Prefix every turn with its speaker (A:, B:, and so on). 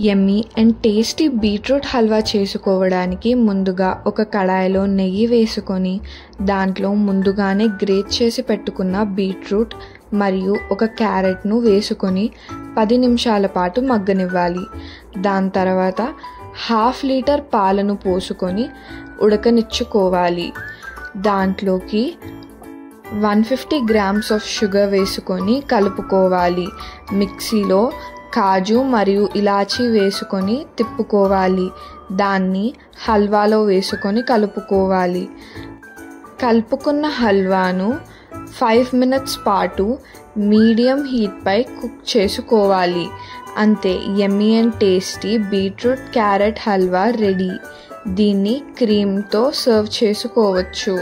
A: Yummy and tasty beetroot halwa చేసుకోవడానికి ముందుగా ఒక కడాయిలో నెయ్యి వేసుకొని దాంట్లో ముందుగానే గ్రేట్ చేసి పెట్టుకున్న బీట్రూట్ మరియు ఒక క్యారెట్ను వేసుకొని 10 నిమిషాల పాటు మగ్గనివ్వాలి. దాని తర్వాత 1/2 లీటర్ పాలను పోసుకొని ఉడకనిచ్చుకోవాలి. దాంట్లోకి 150 గ్రామ్స్ ఆఫ్ షుగర్ వేసుకొని కలుపుకోవాలి. మిక్సీలో కాజు మరియు ఇలాచీ వేసుకొని తిప్పుకోవాలి. దాన్ని హల్వాలో వేసుకొని కలుపుకోవాలి. కలుపుకున్న హల్వాను 5 మినిట్స్ పాటు మీడియం హీట్పై కుక్ చేసుకోవాలి. అంతే, యమ్మీ and tasty beetroot carrot halwa ready. దీన్ని క్రీమ్తో సర్వ్ చేసుకోవచ్చు.